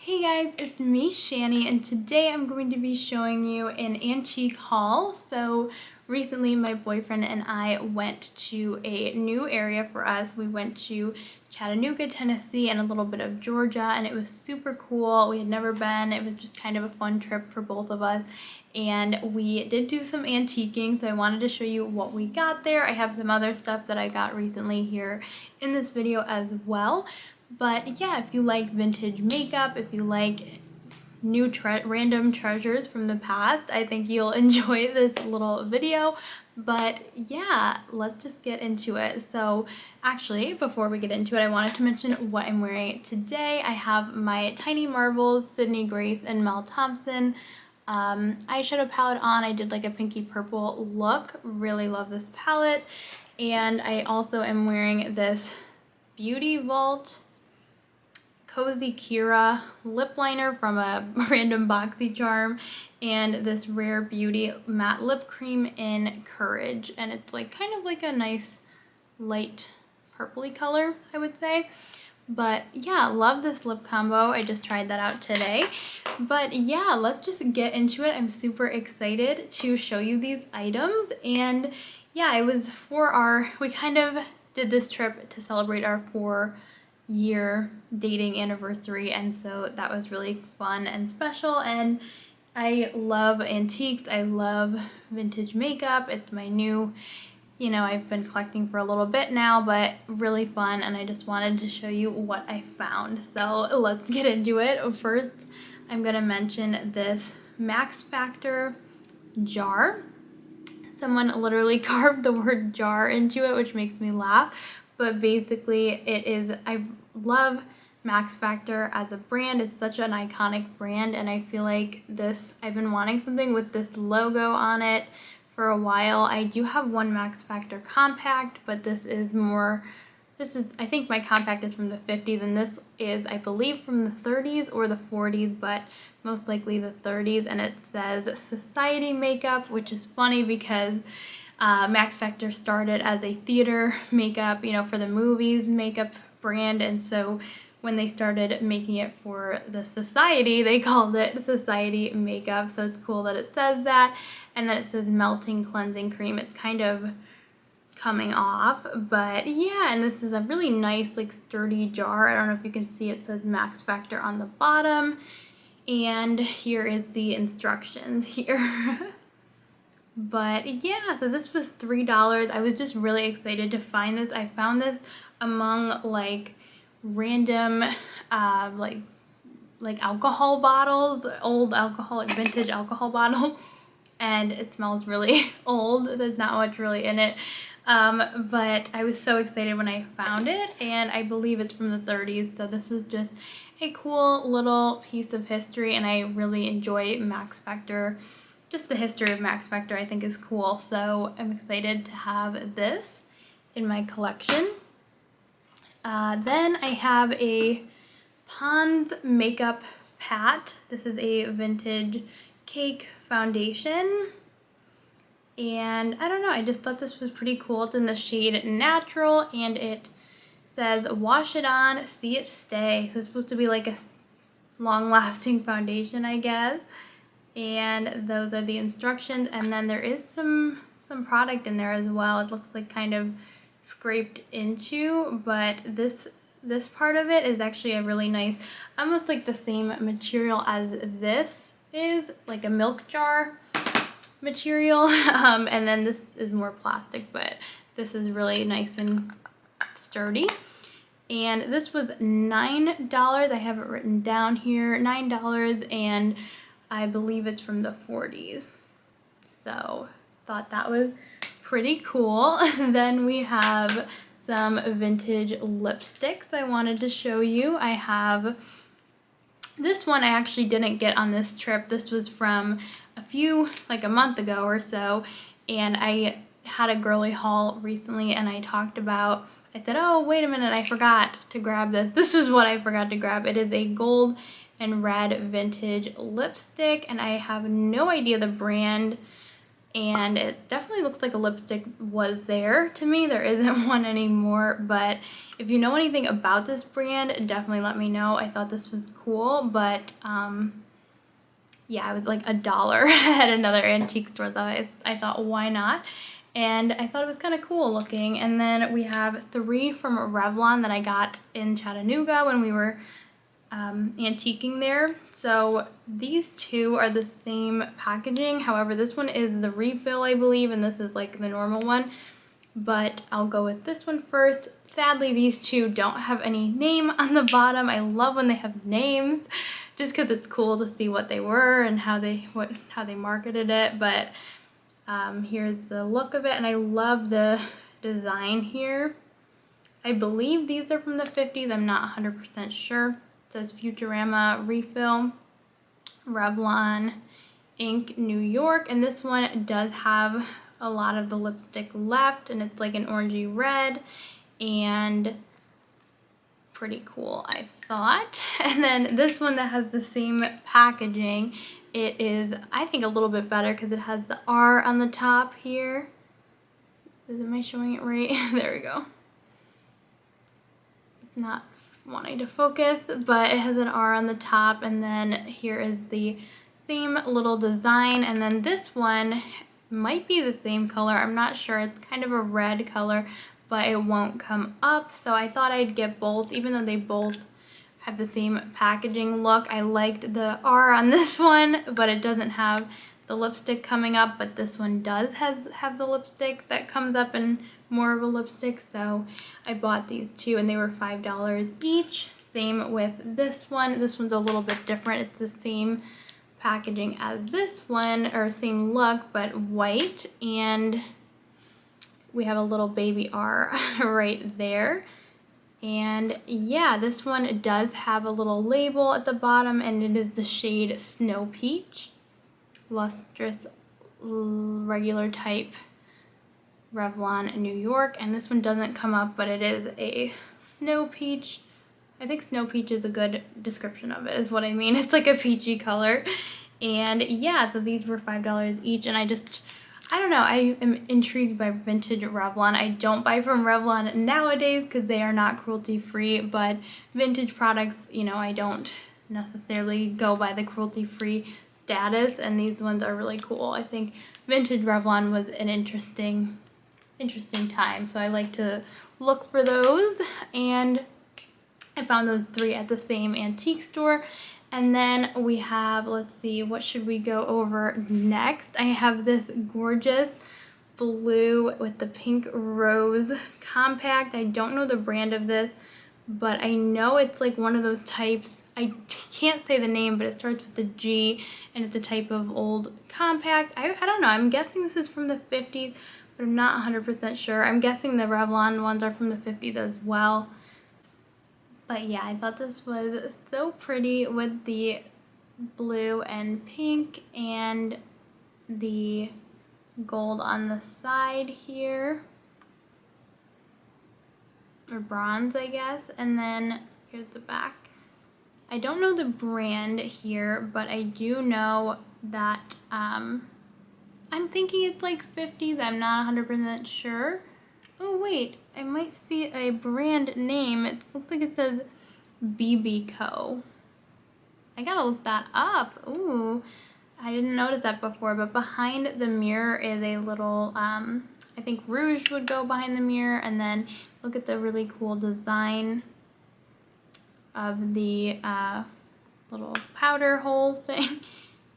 Hey guys, it's me Shani, and today I'm going to be showing you an antique haul. So recently my boyfriend and I went to a new area for us. We went to Chattanooga, Tennessee and a little bit of Georgia, and it was super cool. We had never been. It was just kind of a fun trip for both of us, and we did do some antiquing, so I wanted to show you what we got there. I have some other stuff that I got recently here in this video as well. But yeah, if you like vintage makeup, if you like new random treasures from the past, I think you'll enjoy this little video. But yeah, let's just get into it. So actually, before we get into it, I wanted to mention what I'm wearing today. I have my Tiny Marvels, Sydney Grace and Mel Thompson eyeshadow palette on. I did like a pinky purple look. Really love this palette. And I also am wearing this Beauty Vault Cozy Kira lip liner from a random BoxyCharm, and this Rare Beauty matte lip cream in Courage, and it's like kind of like a nice light purpley color, I would say. But yeah, love this lip combo. I just tried that out today. But yeah, let's just get into it. I'm super excited to show you these items. And yeah, it was for we kind of did this trip to celebrate our 4-year dating anniversary, and so that was really fun and special. And I love antiques. I love vintage makeup. It's my new, I've been collecting for a little bit now, but really fun, and I just wanted to show you what I found. So let's get into it. First, I'm gonna mention this Max Factor jar. Someone literally carved the word jar into it, which makes me laugh. But basically I love Max Factor as a brand. It's such an iconic brand, and I feel like I've been wanting something with this logo on it for a while. I do have one Max Factor compact, but I think my compact is from the 50s, and this is, I believe, from the 30s or the 40s, but most likely the 30s, and it says Society Makeup, which is funny because Max Factor started as a theater makeup, for the movies makeup brand, and so when they started making it for the society, they called it Society Makeup. So it's cool that it says that, and then it says Melting Cleansing Cream. It's kind of coming off, but yeah, and this is a really nice, like, sturdy jar. I don't know if you can see, it says Max Factor on the bottom, and here is the instructions here. But yeah, so this was $3. I was just really excited to find this. I found this among like random like alcohol bottles, old alcohol, like vintage alcohol bottle, and it smells really old. There's not much really in it. But I was so excited when I found it, and I believe it's from the 30s, so this was just a cool little piece of history, and I really enjoy Max Factor. Just the history of Max Factor I think is cool, so I'm excited to have this in my collection. Then I have a Pond's Makeup Pat. This is a vintage cake foundation, and I don't know, I just thought this was pretty cool. It's in the shade Natural, and it says wash it on, see it stay. So it's supposed to be like a long-lasting foundation, I guess. And those are the instructions, and then there is some product in there as well. It looks like kind of scraped into, but this part of it is actually a really nice, almost like the same material as this is, like a milk jar material. And then this is more plastic, but this is really nice and sturdy. And this was $9. I have it written down here, $9, and I believe it's from the 40s. So thought that was pretty cool. Then we have some vintage lipsticks I wanted to show you. I have this one I actually didn't get on this trip. This was from like a month ago or so, and I had a girly haul recently, and I said, oh, wait a minute, I forgot to grab this. This is what I forgot to grab. It is a gold and red vintage lipstick, and I have no idea the brand. and it definitely looks like a lipstick was there to me. There isn't one anymore, but if you know anything about this brand, definitely let me know. I thought this was cool, but yeah, it was like $1 at another antique store, though. I thought, why not? And I thought it was kind of cool looking. And then we have 3 from Revlon that I got in Chattanooga when we were antiquing there. So these 2 are the same packaging. However, this one is the refill, I believe, and this is like the normal one. But I'll go with this one first. Sadly, these 2 don't have any name on the bottom. I love when they have names, just because it's cool to see what they were and how they marketed it. But here's the look of it, and I love the design here. I believe these are from the 50s. I'm not 100% sure. It says Futurama Refill, Revlon, Ink, New York, and this one does have a lot of the lipstick left, and it's like an orangey red, and pretty cool, I thought. And then this one that has the same packaging, it is, I think, a little bit better because it has the R on the top here. Am I showing it right? There we go. Not wanting to focus, but it has an R on the top, and then here is the same little design, and then this one might be the same color. I'm not sure. It's kind of a red color, but it won't come up, so I thought I'd get both, even though they both have the same packaging look. I liked the R on this one, but it doesn't have the lipstick coming up, but this one does have the lipstick that comes up and more of a lipstick, so I bought these 2, and they were $5 each. Same with this one. This one's a little bit different. It's the same packaging as this one, or same look, but white, and we have a little baby R right there. And yeah, this one does have a little label at the bottom, and it is the shade Snow Peach. Lustrous regular type Revlon New York, and this one doesn't come up, but it is a Snow Peach. I think Snow Peach is a good description of it, is what I mean. It's like a peachy color. And yeah, so these were $5 each, and I don't know, I am intrigued by vintage Revlon. I don't buy from Revlon nowadays because they are not cruelty-free, but vintage products, you know, I don't necessarily go by the cruelty-free status, and these ones are really cool. I think vintage Revlon was an interesting time, so I like to look for those, and I found those 3 at the same antique store. And then we have, let's see, what should we go over next? I have this gorgeous blue with the pink rose compact. I don't know the brand of this, but I know it's like one of those types. I can't say the name, but it starts with a G, and it's a type of old compact. I don't know. I'm guessing this is from the 50s, but I'm not 100% sure. I'm guessing the Revlon ones are from the 50s as well. But yeah, I thought this was so pretty with the blue and pink and the gold on the side here. Or bronze, I guess. And then here's the back. I don't know the brand here, but I do know that I'm thinking it's like 50s. I'm not 100% sure. Oh wait, I might see a brand name. It looks like it says BB Co. I gotta look that up. Ooh, I didn't notice that before, but behind the mirror is a little, I think rouge would go behind the mirror, and then look at the really cool design of the little powder hole thing.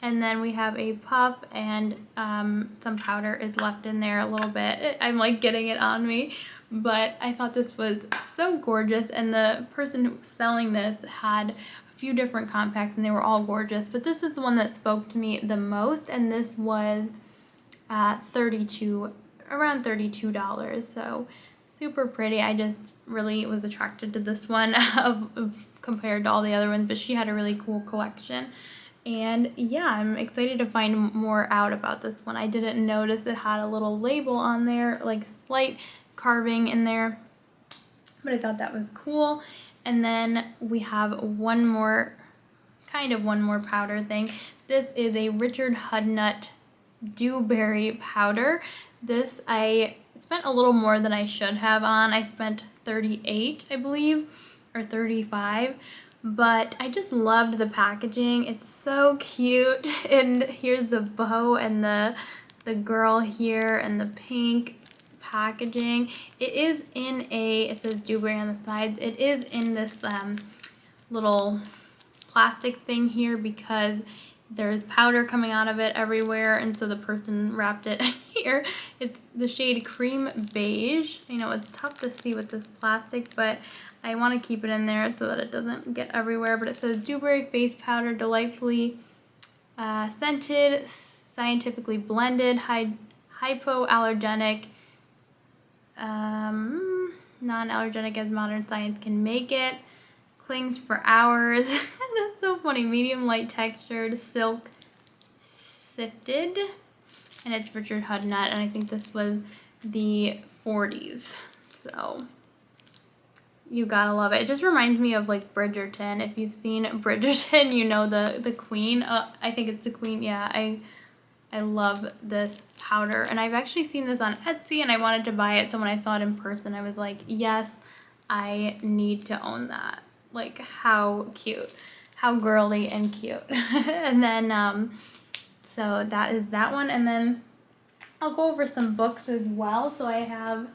And then we have a puff, and some powder is left in there a little bit. I'm like getting it on me, but I thought this was so gorgeous, and the person who was selling this had a few different compacts, and they were all gorgeous, but this is the one that spoke to me the most, and this was around $32, so super pretty. I just really was attracted to this one compared to all the other ones, but she had a really cool collection. And yeah, I'm excited to find more out about this one. I didn't notice it had a little label on there, like slight carving in there, but I thought that was cool. And then we have one more powder thing. This is a Richard Hudnut dewberry powder. This I spent a little more than I should have on. I spent $38, I believe, or $35. But I just loved the packaging. It's so cute. And here's the bow and the girl here and the pink packaging. It is in it says dewberry on the sides. It is in this little plastic thing here because there's powder coming out of it everywhere, and so the person wrapped it here. It's the shade Cream Beige. I know it's tough to see with this plastic, but I want to keep it in there so that it doesn't get everywhere. But it says dewberry face powder, delightfully scented, scientifically blended, hypoallergenic, non-allergenic as modern science can make it. Clings for hours. That's so funny. Medium light textured, silk sifted, and it's Richard Hudnut, and I think this was the 40s. So you gotta love it. It just reminds me of like Bridgerton. If you've seen Bridgerton, you know the queen. I think it's the queen. Yeah, I love this powder, and I've actually seen this on Etsy, and I wanted to buy it. So when I saw it in person, I was like, yes, I need to own that. Like, how cute, how girly and cute. And then so that is that one, and then I'll go over some books as well. So I have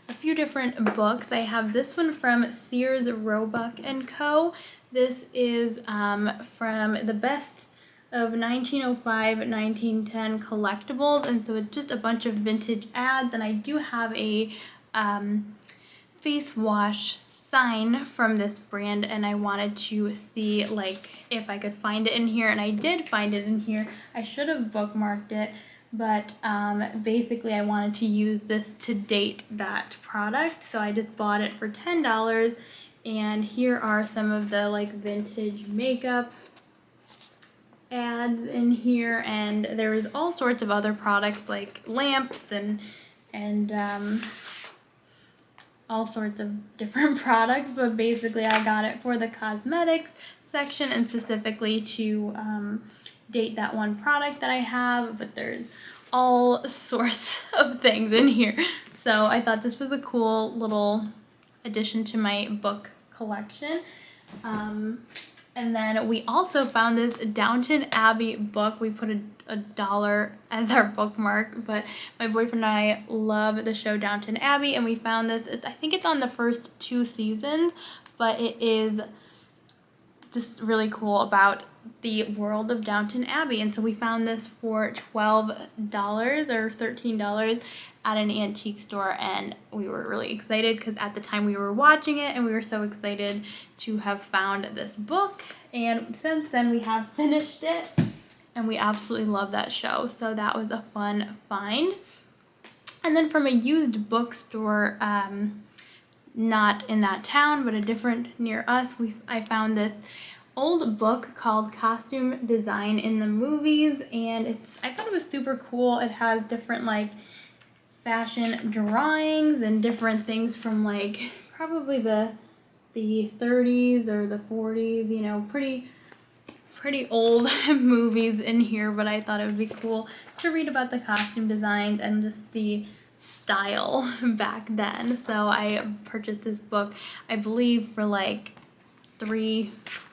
a few different books. I have this one from Sears Roebuck & Co. This is from the best of 1905-1910 collectibles, and so it's just a bunch of vintage ads. And I do have a face wash sign from this brand, and I wanted to see like if I could find it in here, and I did find it in here. I should have bookmarked it, but basically I wanted to use this to date that product, so I just bought it for $10. And here are some of the like vintage makeup ads in here, and there was all sorts of other products like lamps and all sorts of different products, but basically I got it for the cosmetics section and specifically to date that one product that I have, but there's all sorts of things in here. So I thought this was a cool little addition to my book collection. And then we also found this Downton Abbey book. We put a dollar as our bookmark, but my boyfriend and I love the show Downton Abbey, and we found this. I think it's on the first 2 seasons, but it is just really cool about the world of Downton Abbey. And so we found this for $12 or $13 at an antique store, and we were really excited because at the time we were watching it, and we were so excited to have found this book. And since then we have finished it, and we absolutely love that show. So that was a fun find. And then from a used bookstore, not in that town, but a different near us, I found this old book called Costume Design in the Movies, and I thought it was super cool. It has different like fashion drawings and different things from like probably the 30s or the 40s, you know, pretty old movies in here, but I thought it would be cool to read about the costume designs and just the style back then. So I purchased this book, I believe, for like $3,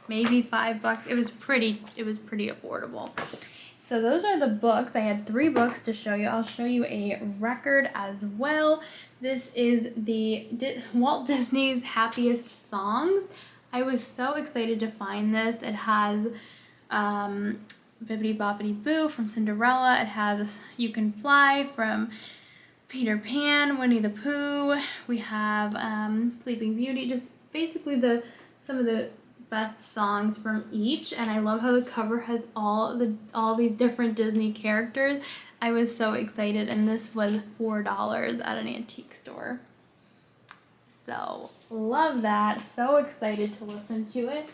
maybe $5. It was pretty affordable. So those are the books. I had 3 books to show you. I'll show you a record as well. This is the Walt Disney's Happiest Songs. I was so excited to find this. It has Bibbidi Bobbidi Boo from Cinderella. It has You Can Fly from Peter Pan, Winnie the Pooh. We have Sleeping Beauty. Just basically some of the best songs from each, and I love how the cover has all these different Disney characters. I was so excited, and this was $4 at an antique store. So love that. So excited to listen to it.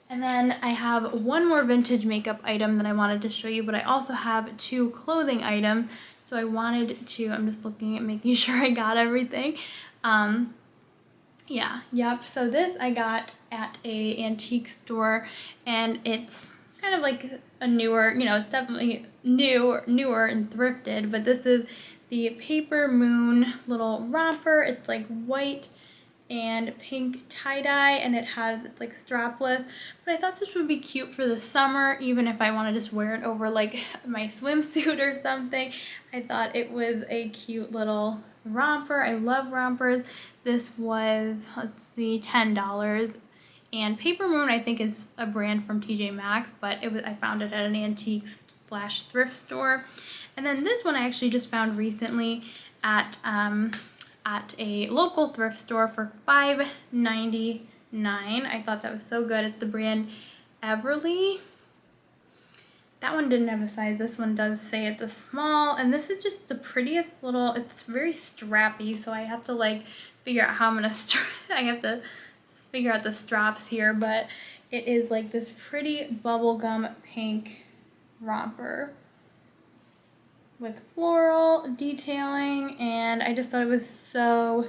And then I have one more vintage makeup item that I wanted to show you, but I also have 2 clothing items. So I wanted to, I'm just looking at making sure I got everything. Yep. So this I got at a antique store, and it's kind of like a newer, you know, it's definitely newer and thrifted, but this is the Paper Moon little romper. It's like white and pink tie-dye, and it's like strapless, but I thought this would be cute for the summer, even if I want to just wear it over like my swimsuit or something. I thought it was a cute little romper. I love rompers. This was, let's see, $10. And Paper Moon, I think, is a brand from TJ Maxx, but I found it at an antique / thrift store. And then this one I actually just found recently at a local thrift store for $5.99. I thought that was so good. It's the brand Everly. That one didn't have a size. This one does say it's a small, and this is just the prettiest little, it's very strappy, so I have to like figure out how I'm gonna I have to figure out the straps here, but it is like this pretty bubblegum pink romper with floral detailing, and I just thought it was so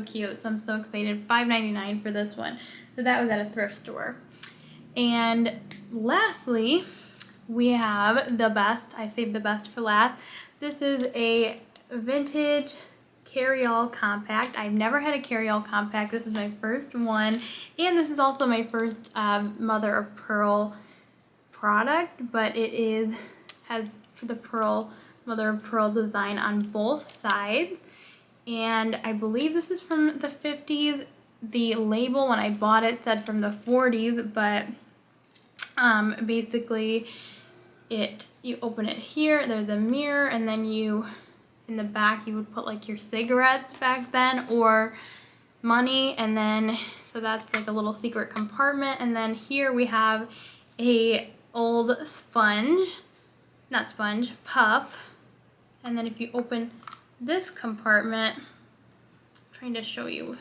cute, so I'm so excited. $5.99 for this one. So that was at a thrift store. And lastly, we have the best. I saved the best for last. This is a vintage carry-all compact. I've never had a carry-all compact. This is my first one, and this is also my first mother of pearl product, but it has the mother of pearl design on both sides, and I believe this is from the 50s. The label when I bought it said from the 40s, but basically you open it here, there's a mirror, and then in the back you would put like your cigarettes back then or money, and then so that's like a little secret compartment. And then here we have a old puff, and then if you open this compartment, I'm trying to show you,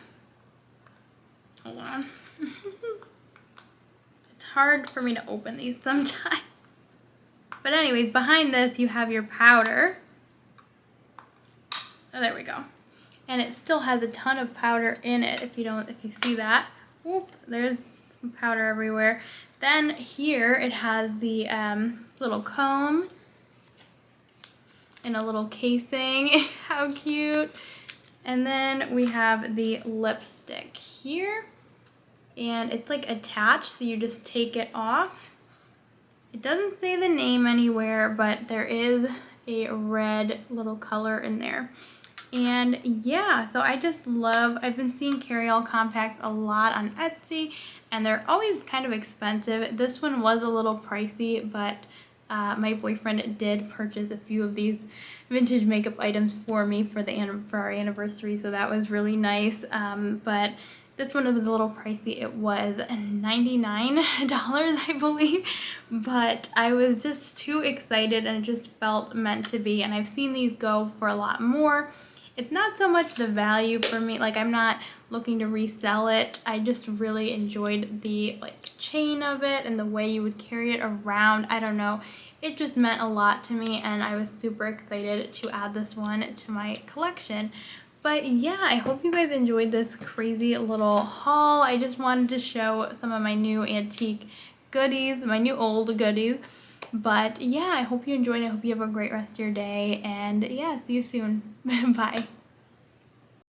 hold on. It's hard for me to open these sometimes. But anyways, behind this you have your powder. Oh, there we go. And it still has a ton of powder in it. If you see that, whoop, there's some powder everywhere. Then here it has the little comb in a little casing. How cute. And then we have the lipstick here, and it's like attached, so you just take it off. It doesn't say the name anywhere, but there is a red little color in there. And yeah, so I've been seeing carry-all compacts a lot on Etsy, and they're always kind of expensive. This one was a little pricey, but my boyfriend did purchase a few of these vintage makeup items for me for our anniversary, so that was really nice. But this one was a little pricey. It was $99, I believe, but I was just too excited, and it just felt meant to be. And I've seen these go for a lot more. It's not so much the value for me, like I'm not looking to resell it. I just really enjoyed the like chain of it and the way you would carry it around. I don't know, it just meant a lot to me, and I was super excited to add this one to my collection. But yeah, I hope you guys enjoyed this crazy little haul. I just wanted to show some of my new antique goodies, my new old goodies. But yeah, I hope you enjoyed. I hope you have a great rest of your day, and yeah, see you soon. Bye.